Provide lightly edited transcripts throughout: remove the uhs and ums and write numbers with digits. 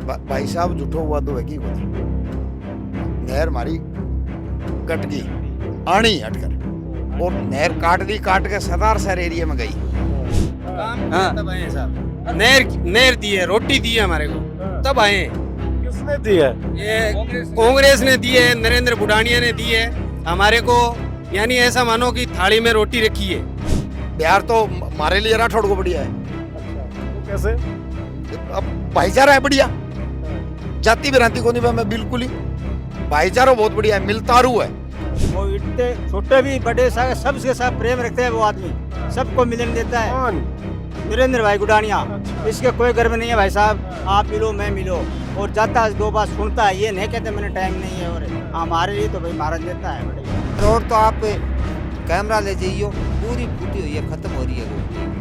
भाई साहब झूठो हुआ तो है की को नहर मारी कट गई आनी हटकर और नहर काट दी, काट के सदार शहर एरिया में गई। हाँ तब आए साहब, नहर दी है, रोटी दी है हमारे को, तब आए। किसने दी है? ये कांग्रेस ने दी है, नरेंद्र बुढ़ानिया ने दी है हमारे को। यानी ऐसा मानो कि थाली में रोटी रखी है। बिहार तो हमारे लिए राठौड़ को बढ़िया है। वो कैसे? अब भाईचारा है बढ़िया, जाति भ्रांति को नहीं, मैं बिल्कुल ही भाईचारा बहुत बढ़िया है, मिलतारू है। वो इतने छोटे भी बड़े सबके साथ प्रेम रखते हैं वो आदमी, सबको मिलन देता है। कौन? नरेंद्र भाई गुडानिया, इसके कोई गर्व नहीं है भाई साहब, आप मिलो मैं मिलो, और जाता है दो बात सुनता है, ये नहीं कहते मैंने टाइम नहीं है। और हमारे लिए तो भाई महाराज देता है बढ़िया। रोड तो आप कैमरा ले जाइयो, पूरी फूटी हुई है, खत्म हो रही है वो।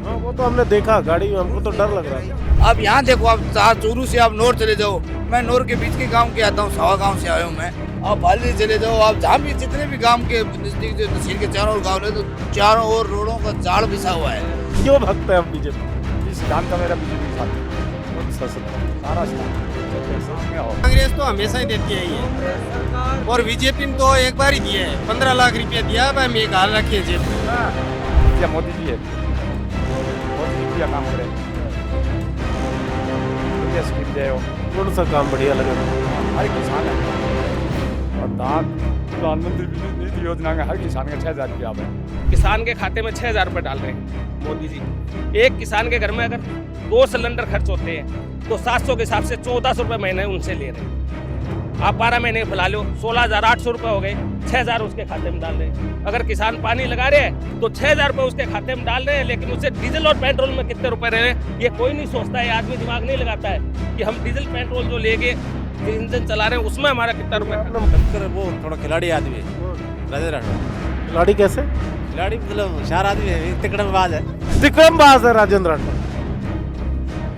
हाँ, वो तो हमने देखा गाड़ी में, हमको तो डर लग रहा है। अब यहाँ देखो, आप चूरू से आप नोर चले जाओ, मैं नोर के बीच के गांव के आता हूँ, सवा गांव से आया हूँ मैं। आप भाली चले जाओ, आप जहाँ भी जितने भी गांव के नजदीक जो तहसील के चारों गांव है, तो चारों ओर रोडों का जाल बिछा हुआ है। क्यों भगते हैं हम बीजेपी? इस काम का मेरा बीजेपी साथ है, सारा कांग्रेस तो हमेशा ही देती है ये, और बीजेपी ने तो एक बार ही दिया है, 15 लाख रुपया दिया है, हम एक हाल रखे जेब में। क्या मोदी जी है, मोदी जी क्या काम करे, क्या स्कीम दे हो, कौन सा काम बढ़िया लगा? हर किसान है और प्रधानमंत्री निधि योजना में हर किसान का 6,000 रुपया है। किसान के खाते में 6,000 रुपए डाल रहे हैं मोदी जी। एक किसान के घर में अगर 2 सिलेंडर खर्च होते हैं तो 700 के हिसाब से 1400 रुपए महीने उनसे ले रहे हैं। आप 12 महीने फैला लो, 16,800 रुपए हो गए, 6,000 उसके खाते में डाल रहे हैं। अगर किसान पानी लगा रहे हैं तो 6,000 रुपए उसके खाते में डाल रहे हैं, लेकिन उससे डीजल और पेट्रोल में कितने रुपए रह रहे हैं ये कोई नहीं सोचता है। आदमी दिमाग नहीं लगाता है कि हम डीजल पेट्रोल जो लेके इंजन चला रहे हैं उसमें हमारा कितना रुपए। वो थोड़ा खिलाड़ी आदमी है, खिलाड़ी कैसे? खिलाड़ी मतलब होशियार आदमी है, तिकड़मबाज है। तिकड़मबाज है राजेंद्र राठौर।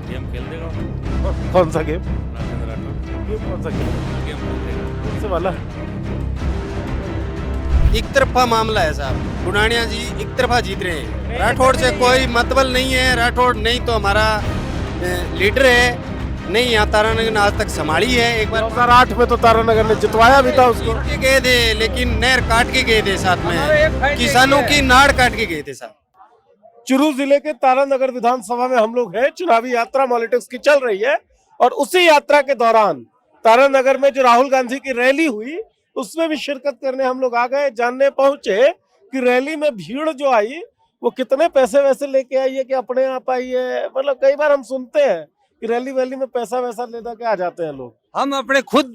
गेम खेल देगा। कौन सा गेम? राजेंद्र राठौर ये कौन सा गेम? कौन से वाला? एक तरफा मामला है साहब, बुढ़ानिया जी एक तरफा जीत रहे हैं। राठौड़ से कोई मतलब नहीं है, राठौड़ नहीं तो हमारा लीडर है, नहीं यहाँ तारानगर ने आज तक संभाली है। एक बार 2008 में तो तारानगर ने जितवाया भी था उसको। के गए थे, लेकिन नहर काट के गए थे, साथ में किसानों की नाड़ काट के गए थे साहब। चूरू जिले के तारानगर विधानसभा में हम लोग हैं, चुनावी यात्रा पॉलिटिक्स की चल रही है, और उसी यात्रा के दौरान तारानगर में जो राहुल गांधी की रैली हुई उसमें भी शिरकत करने हम लोग आ गए। जानने पहुंचे कि रैली में भीड़ जो आई वो कितने पैसे वैसे लेके आई है, कि अपने आप आई है। मतलब कई बार हम सुनते हैं कि रैली वैली में पैसा वैसा लेकर के आ जाते हैं लोग। हम अपने खुद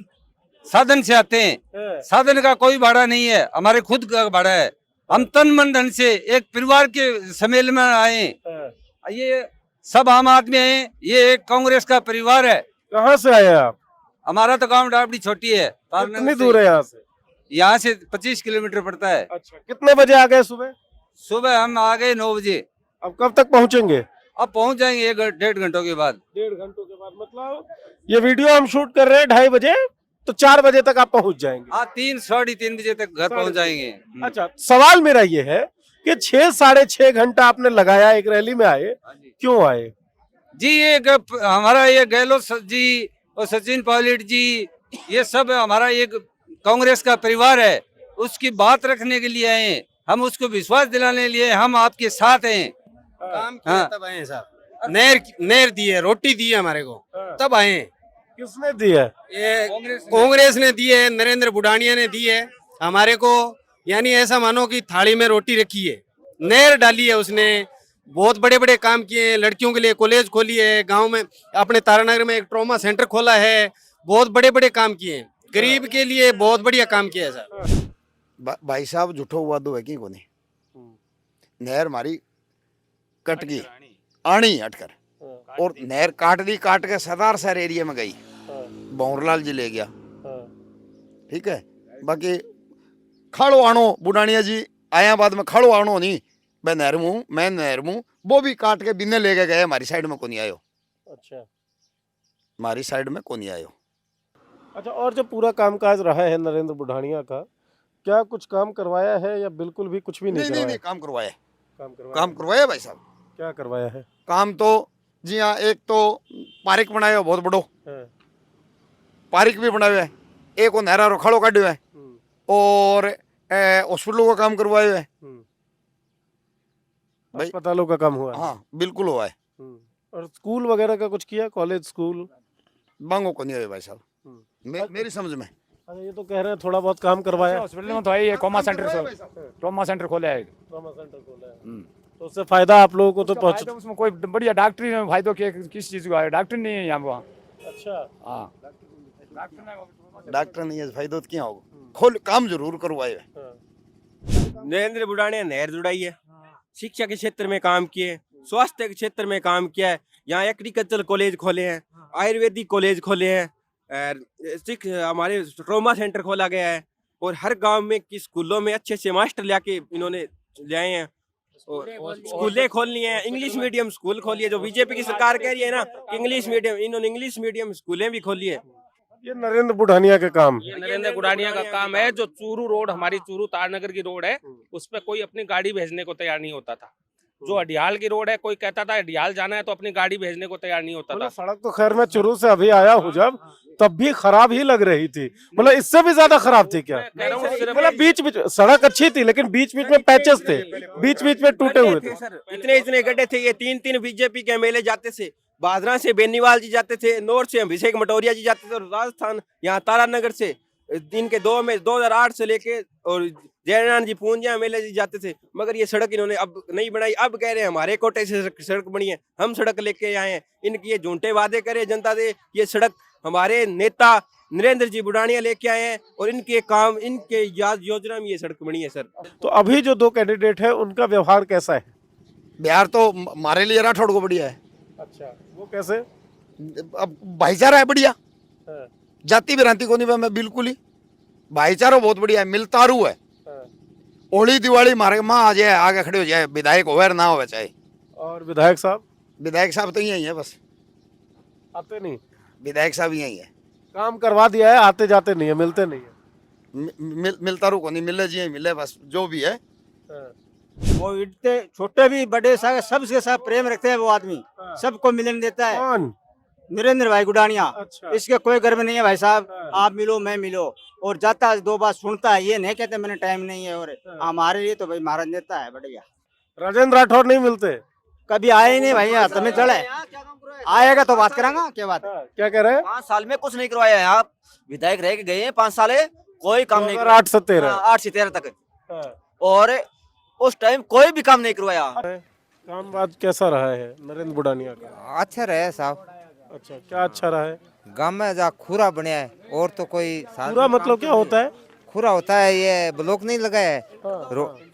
साधन से आते हैं, साधन का कोई भाड़ा नहीं है, हमारे खुद का भाड़ा है। हम तन मन धन से एक परिवार के सम्मेलन में आए। ये सब आम आदमी हैं, ये एक कांग्रेस का परिवार है। कहाँ से आए आप? हमारा तो गांव डाबड़ी छोटी है, कितनी दूर है यहाँ से? यहाँ से 25 किलोमीटर पड़ता है। अच्छा, कितने बजे आ गए सुबह? सुबह हम आ गए 9 बजे। अब कब तक पहुँचेंगे? अब पहुँच जाएंगे 1-1.5 घंटों के बाद। 1.5 घंटों के बाद? मतलब ये वीडियो हम शूट कर रहे हैं 2:30 बजे, तो 4 बजे तक आप पहुँच जाएंगे। हाँ, 3-3:30 बजे तक घर पहुँच जाएंगे। अच्छा, सवाल मेरा ये है कि 6-6.5 घंटा आपने लगाया एक रैली में आए, क्यों आए? जी ये हमारा ये गहलोत जी और सचिन पायलट जी, ये सब हमारा एक कांग्रेस का परिवार है, उसकी बात रखने के लिए आए। हम उसको विश्वास दिलाने के लिए हम आपके साथ हैं। काम किया तब आए साहब, नहर दी है, रोटी दी है हमारे को, तब आए। किसने दी है? ये कांग्रेस ने दी है, नरेंद्र बुढ़ानिया ने दी है हमारे को। यानी ऐसा मानो कि थाली में रोटी रखी है, नहर डाली है उसने, बहुत बड़े बड़े काम किए हैं। लड़कियों के लिए कॉलेज खोली है, गांव में अपने तारानगर में एक ट्रॉमा सेंटर खोला है, बहुत बड़े बड़े काम किए हैं, गरीब के लिए बहुत बढ़िया काम किया है सर। भाई साहब झूठो हुआ तो है की को नहर मारी कट गई आनी हटकर और नहर काट दी, काट के सदार शहर एरिया में गई, भंवरलाल जी ले गया। ठीक है, बाकी खाड़ो आनो बुढ़ानिया जी आया बाद में, खाड़ो आनो नहीं, मैं नहर मुँह, मैं नहर मुँह, वो भी काट के बिन्ने लेके गए, हमारी साइड में को नहीं आयो। अच्छा, हमारी साइड में को नहीं आयो। अच्छा, और जो पूरा कामकाज रहा है नरेंद्र बुढ़ानिया का, क्या कुछ काम करवाया है या बिल्कुल भी कुछ भी नहीं करवाया? नहीं, काम करवाया। काम करवाया भाई साहब। क्या करवाया है? काम तो जी हाँ, एक तो पार्क बनाया बहुत बड़ो, पार्क भी बनाए है, एक वो नहरा रोखाड़ो काढ़ो है, और हॉस्पिटलों का काम करवाए है भाई। अस्पतालों का काम हुआ है। हाँ बिल्कुल हुआ है। और स्कूल वगैरह का कुछ किया, कॉलेज स्कूल? बांगो को नहीं है भाई साहब, मेरी समझ में। अच्छा, ये तो कह रहे हैं थोड़ा बहुत काम करवाया। हॉस्पिटल में तो है, ट्रॉमा सेंटर खोला है। ट्रॉमा सेंटर खोला है, तो उससे फायदा आप लोगों को तो पहुंच। तो उसमें कोई बढ़िया डॉक्टर नहीं है, फायदा किस चीज का है, डॉक्टर नहीं है यहाँ वहाँ। अच्छा, हाँ डॉक्टर नहीं है फायदा तो क्या होगा, खोल काम जरूर करवाए है। नरेंद्र बुढ़ानिया नहर जुड़ाई है, शिक्षा के क्षेत्र में काम किए, स्वास्थ्य के क्षेत्र में काम किया है, यहाँ एग्रीकल्चर कॉलेज खोले हैं, आयुर्वेदिक कॉलेज खोले हैं, हमारे ट्रॉमा सेंटर खोला गया है, और हर गांव में की स्कूलों में अच्छे अच्छे मास्टर लाके इन्होंने ले आए हैं, और स्कूलें खोलनी है, इंग्लिश मीडियम स्कूल खोली है, जो बीजेपी की सरकार कह रही है ना कि इंग्लिश मीडियम, इन्होंने इंग्लिश मीडियम स्कूलें भी खोली है। ये नरेंद्र बुढ़ानिया के काम। ये नरेंद्र बुढ़ानिया का काम है। जो चूरू रोड, हमारी चूरू तारनगर की रोड है, उस पर कोई अपनी गाड़ी भेजने को तैयार नहीं होता था। जो अडियाल की रोड है, कोई कहता था अडियाल जाना है तो अपनी गाड़ी भेजने को तैयार नहीं होता था। सड़क तो खैर मैं चुरू से अभी आया हूँ जब, तब भी खराब ही लग रही थी, मतलब इससे भी ज्यादा खराब थी क्या? मतलब बीच बीच सड़क अच्छी थी, लेकिन बीच बीच में पैचेस थे, बीच बीच में टूटे हुए थे। इतने इतने गड्ढे थे, ये 3-3 बीजेपी के एमएलए जाते थे, बादरा से बेनीवाल जी जाते थे, नॉर्थ से अभिषेक मटोरिया जी जाते थे, और राजस्थान यहाँ तारानगर से इनके 2008 से लेके और जयनारायण जी पूंजिया एमएलए जी जाते थे, मगर ये सड़क इन्होंने अब नहीं बनाई। अब कह रहे हैं हमारे कोटे से सड़क बनी है, हम सड़क लेके आए हैं। इनके ये झूठे वादे करे जनता से, ये सड़क हमारे नेता नरेंद्र जी बुढ़ानिया लेके आए हैं, और इनके काम, इनके याद योजना में ये सड़क बनी है सर। तो अभी जो दो कैंडिडेट है उनका व्यवहार कैसा है? बिहार तो हमारे लिए राठौड़ को बढ़िया है। अच्छा, वो कैसे? अब भाईचारा है बढ़िया, जाति भ्रांति को नहीं, मैं बिल्कुल ही भाईचारा बहुत बढ़िया है, मिलतारू है। होली दिवाली मारे माँ आ जाए, आगे खड़े हो जाए, विधायक होवे ना होवे चाहे। और विधायक साहब? विधायक साहब तो यही है, बस आते नहीं, विधायक साहब यही है। काम करवा दिया है, आते जाते नहीं है, मिलते नहीं है। मिलतारू को नहीं मिले, जी मिले बस, जो भी है। वो इतने छोटे भी बड़े सबसे सब प्रेम रखते हैं वो आदमी, सबको मिलने देता है। कौन? नरेंद्र भाई गुडानिया। अच्छा। इसके कोई गर्व नहीं है भाई साहब, आप मिलो मैं मिलो, और जाता है 2 बात सुनता है, ये नहीं कहते मैंने टाइम नहीं है, और हमारे लिए तो भाई महाराज नेता है बढ़िया। राजेंद्र राठौर नहीं मिलते? कभी आए ही नहीं भैया, तुम्हें चढ़े आएगा तो बात करांगा। क्या बात है? क्या कह रहे हैं? 5 साल में कुछ नहीं करवाया है, आप विधायक रह के गए हैं 5 साल है, कोई काम नहीं 8 से 13 8 से 13 तक, और उस टाइम कोई भी काम नहीं करवाया। काम आज कैसा रहा है नरेंद्र बुढ़ानिया का? अच्छा रहे साहब। अच्छा, क्या अच्छा रहा है? गांव में जहाँ खुरा बने है, और तो कोई पूरा मतलब क्या होता है? खुरा होता है, ये ब्लॉक नहीं लगा है,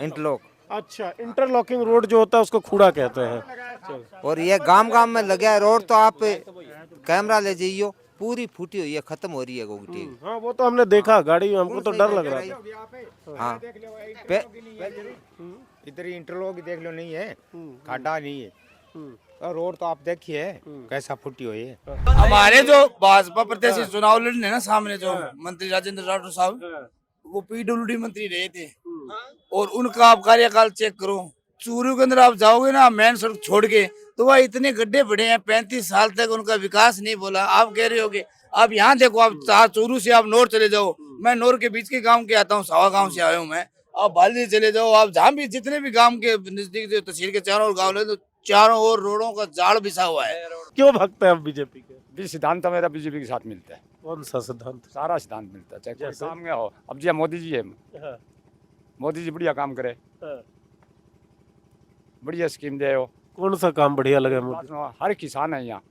इंटरलॉक। अच्छा, इंटरलॉकिंग रोड जो होता है उसको खूड़ा कहते हैं। और ये गांव गांव में लगा है रोड, तो आप कैमरा ले जाइयो, पूरी फूटी हुई है, खत्म हो रही है गोगटी। हाँ, वो तो हमने देखा गाड़ी, हमको तो डर लग रहा था। हाँ, इधर इंटरलॉक देख लो, नहीं है, खाड़ा नहीं है, और रोड तो आप देखिए कैसा फुटी हुई है। हमारे जो भाजपा प्रत्याशी चुनाव लड़ने ना सामने, जो मंत्री राजेंद्र राठौर साहब, वो पीडब्ल्यूडी मंत्री रहे थे, और उनका आप कार्यकाल चेक करो। चूरू के अंदर आप जाओगे ना, मेन सड़क छोड़ के, तो वह इतने गड्ढे पड़े हैं, 35 साल तक उनका विकास नहीं बोला। आप कह रहे होगे, आप यहाँ देखो, आप चूरू से आप नोर चले जाओ, मैं नोर के बीच के गांव के आता हूँ, सावा गांव से आया हूँ मैं। आप बाली चले जाओ, आप जहाँ भी जितने भी गांव के नजदीक जो तहसील के चारों गाँव ले, तो चारों ओर रोडों का जाल बिछा हुआ है। क्यों भक्त है अब बीजेपी के? सिद्धांत मेरा बीजेपी के साथ मिलता है। कौन सा सिद्धांत? सारा सिद्धांत मिलता है, चाहे कोई काम में हो। अब जी मोदी जी है, मोदी जी बढ़िया काम करे, बढ़िया स्कीम दे। कौन सा काम बढ़िया लगे मोदी? हर किसान है यहाँ,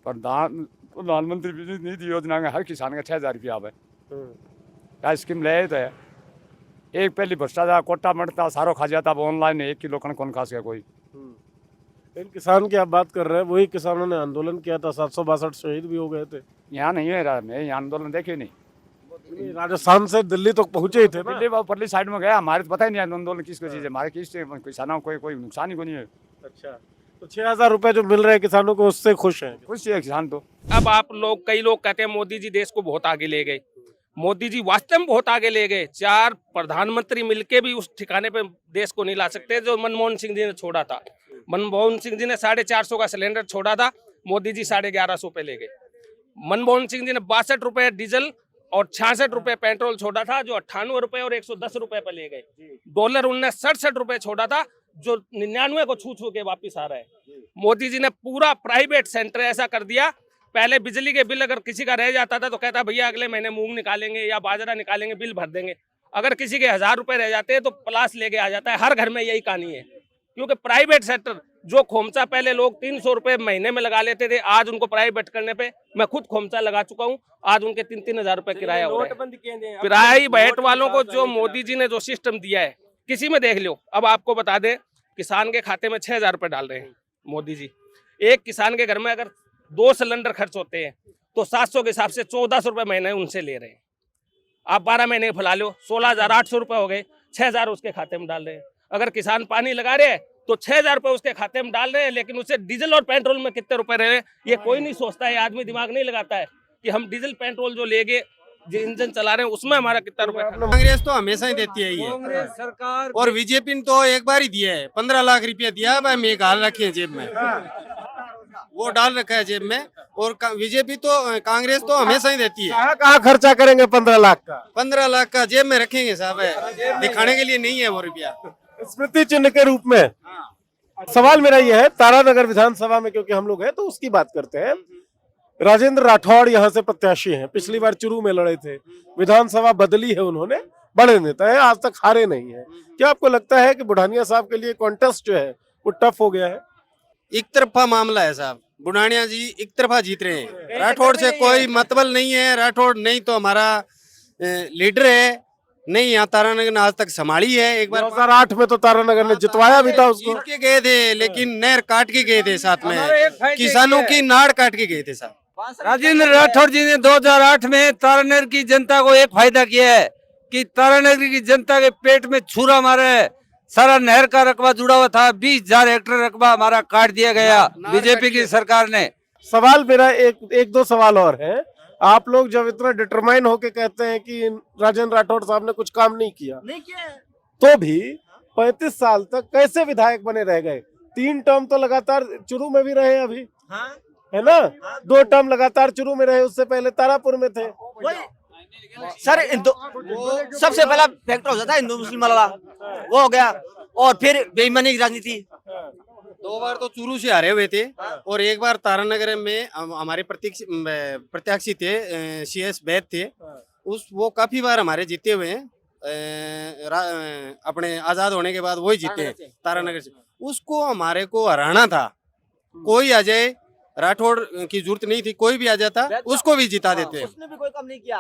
प्रधानमंत्री निधि योजना में हर किसान का 6000 रुपया आवे, क्या स्कीम ले तो है। एक पहली भ्रष्टाचार कोटा मरता, सारो खा जाता, अब ऑनलाइन 1 किलो कण कौन खा सके कोई। इन किसान की आप बात कर रहे हैं, वही किसानों ने आंदोलन किया था, 762 शहीद भी हो गए थे। यहाँ नहीं है, मैं यहाँ आंदोलन देखे नहीं। राजस्थान से दिल्ली तक पहुंचे ही थे ना? दिल्ली परली साइड में गया, हमारे तो पता ही नहीं आंदोलन किसको चीज है, हमारे किस किसानों को कोई नुकसान ही को नहीं है। अच्छा, तो 6000 रुपए जो मिल रहे हैं किसानों को, उससे खुश हैं? खुश है किसान तो। अब आप लोग, कई लोग कहते हैं मोदी जी देश को बहुत आगे ले गए। मोदी जी वास्तव में बहुत आगे ले गए। 4 प्रधानमंत्री मिलके भी उस ठिकाने पे देश को नहीं ला सकते जो मनमोहन सिंह जी ने छोड़ा था। मनमोहन सिंह जी ने 450 का सिलेंडर छोड़ा था, मोदी जी 1150 पे ले गए। मनमोहन सिंह जी ने 62 रुपए डीजल और 66 रुपए पेट्रोल छोड़ा था, जो 98 रुपए और 110 रुपए पे ले गए। डॉलर उनने 67 रुपए छोड़ा था, जो 99 को छू छू के वापिस आ रहा है। मोदी जी ने पूरा प्राइवेट सेंटर ऐसा कर दिया। पहले बिजली के बिल अगर किसी का रह जाता था तो कहता भैया अगले महीने मूंग निकालेंगे या बाजरा निकालेंगे, बिल भर देंगे। अगर किसी के 1000 रुपए रह जाते हैं तो प्लास लेके आ जाता है। हर घर में यही कहानी है, क्योंकि प्राइवेट सेक्टर जो खोमचा पहले लोग 300 रुपए महीने में लगा लेते थे, आज उनको प्राइवेट करने पे मैं खुद खोमचा लगा चुका हूँ। आज उनके 3-3 हजार रुपए किराया हो रहा है। किराया बैठ वालों को जो मोदी जी ने जो सिस्टम दिया है, किसी में देख लो। अब आपको बता दें, किसान के खाते में 6000 रुपए डाल रहे हैं मोदी जी। एक किसान के घर में अगर 2 सिलेंडर खर्च होते हैं तो 700 के हिसाब से 1400 रुपए महीने उनसे ले रहे हैं। आप 12 महीने फुला लो, 16,800 रुपए हो गए, 6000 उसके खाते में डाल रहे हैं। अगर किसान पानी लगा रहे हैं तो 6000 रुपए उसके खाते में डाल रहे हैं, लेकिन उसे डीजल और पेट्रोल में कितने रुपए रहे ये कोई नहीं सोचता है। आदमी दिमाग नहीं लगाता है कि हम डीजल पेट्रोल जो लेंगे, जो इंजन चला रहे हैं, उसमें हमारा कितना रुपए। कांग्रेस तो हमेशा ही देती है ये सरकार और बीजेपी ने तो एक बार ही दिया है, 15 लाख रुपया दिया भाई, मैं हाल रखे हैं जेब में, वो डाल रखा है जेब में। और बीजेपी तो कांग्रेस तो हमेशा ही देती है। कहाँ खर्चा करेंगे 15 लाख का? 15 लाख का जेब में रखेंगे साहब, दिखाने के लिए नहीं है वो रुपया, स्मृति चिन्ह के रूप में। सवाल मेरा ये है, तारानगर विधानसभा में क्योंकि हम लोग हैं तो उसकी बात करते हैं। राजेंद्र राठौड़ यहाँ से प्रत्याशी हैं, पिछली बार चुरू में लड़े थे, विधानसभा बदली है उन्होंने, बड़े नेता है, आज तक हारे नहीं है। क्या आपको लगता है कि बुढ़ानिया साहब के लिए कॉन्टेस्ट जो है वो टफ हो गया है? एक तरफा मामला है साहब, बुढ़ानिया जी एक तरफा जीत रहे हैं। राठौड़ से कोई मतलब नहीं है, राठौड़ नहीं तो हमारा लीडर है, नहीं यहाँ तारानगर ने आज तक संभाली है। एक बार 2008 में तो तारानगर ने जितवाया भी था उसको। जीत के गए थे, लेकिन नहर काट के गए थे, साथ में किसानों की नाड़ काट के गए थे साहब। राजेंद्र राठौड़ जी ने 2008 में तारानगर की जनता को एक फायदा किया है कि तारानगर की जनता के पेट में छुरा मारा है। सारा नहर का रकबा जुड़ा हुआ था, 20,000 हेक्टेयर रकबा हमारा काट दिया गया बीजेपी की सरकार ने। सवाल मेरा एक दो सवाल और है। आप लोग जब इतना डिटरमाइन होके कहते हैं कि राजेंद्र राठौड़ साहब ने कुछ काम नहीं किया, तो भी 35 साल तक कैसे विधायक बने रह गए? 3 टर्म तो लगातार चुरू में भी रहे अभी, है ना? 2 टर्म लगातार चुरू में रहे, उससे पहले तारापुर में थे। सर सबसे पहला फैक्टर हो जाता है हिंदू मुस्लिम वाला, वो हो गया, और फिर बेईमानी की राजनीति। 2 बार तो चूरू से हारे हुए थे और एक बार तारानगर में हमारे प्रत्याशी थे, CS बैद थे, वो काफी बार हमारे जीते हुए हैं। अपने आजाद होने के बाद वही जीते हैं तारानगर से। उसको हमारे को हराना था, कोई आ जाए, राठौड़ की जरूरत नहीं थी, कोई भी आ जाता उसको भी जिता देते। उसने भी कोई काम नहीं किया,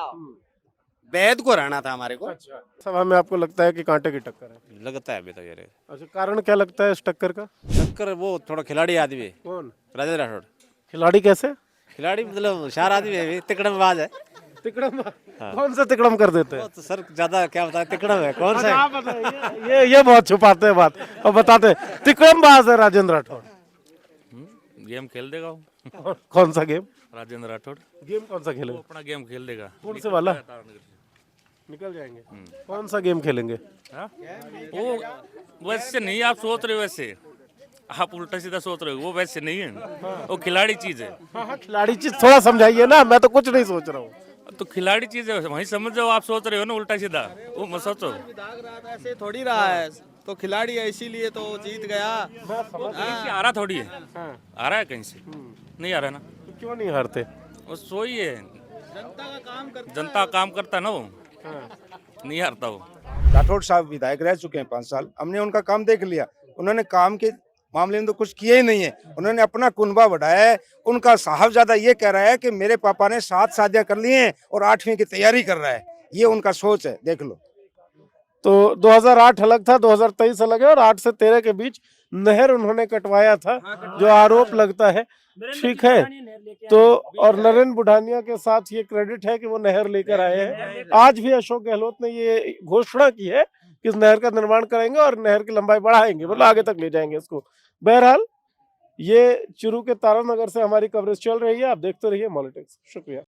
बैद को हराना था हमारे को। अच्छा, सभा में आपको लगता है कि कांटे की टक्कर है? लगता है अभी तक यार। अच्छा, कारण क्या लगता है इस टक्कर का? टक्कर वो थोड़ा खिलाड़ी आदमी है। कौन? राजेंद्र राठौड़ खिलाड़ी कैसे? खिलाड़ी मतलब होशियार आदमी है, तिकड़मबाज है। तिकड़म? कौन सा तिकड़म कर देते हैं? तो सर ज्यादा क्या बताए, तिकड़म है कौन सा? आप बताइए, ये बहुत छुपाते हैं बात। अब बताते हैं, तिकड़मबाज है राजेंद्र राठौड़। गेम खेल देगा वो। कौन सा गेम? राजेंद्र राठौड़ गेम कौन सा खेलेंगे? अपना गेम खेल देगा। कौन से वाला? निकल जाएंगे। कौन सा गेम खेलेंगे? वो वैसे नहीं आप सोच रहे हो, वैसे आप उल्टा सीधा सोच रहे हो, वो वैसे नहीं है, वो खिलाड़ी चीज है। हाँ, खिलाड़ी चीज थोड़ा समझाइए ना, मैं तो कुछ नहीं सोच रहा हूँ। तो खिलाड़ी चीज है, वही समझ जाओ। आप सोच रहे हो ना उल्टा सीधा, वो मत सोचो। ऐसे थोड़ी रहा है, तो खिलाड़ी है इसीलिए तो जीत गया। आ रहा थोड़ी है, आ रहा है कहीं से, नहीं आ रहा ना। क्यों नहीं हारते? वो सोई है, जनता काम करता है ना, वो नहीं हारता वो। राठौड़ साहब विधायक रह चुके हैं 5 साल, हमने उनका काम देख लिया। उन्होंने काम के मामले में तो कुछ किया ही नहीं है, उन्होंने अपना कुनबा बढ़ाया है। उनका साहबजादा ये कह रहा है कि मेरे पापा ने 7 शादियां कर ली हैं और 8वीं की तैयारी कर रहा है, ये उनका सोच है, देख लो। तो 2008 अलग था, 2023 अलग है, और 8 से 13 के बीच नहर उन्होंने कटवाया था, जो आरोप लगता है। ठीक है, तो और नरेंद्र बुढ़ानिया के साथ ये क्रेडिट है कि वो नहर लेकर आए हैं। आज भी अशोक गहलोत ने ये घोषणा की है कि इस नहर का निर्माण करेंगे और नहर की लंबाई बढ़ाएंगे, मतलब आगे तक ले जाएंगे इसको। बहरहाल ये चुरू के तारानगर से हमारी कवरेज चल रही है, आप देखते रहिए मॉलिटिक्स। शुक्रिया।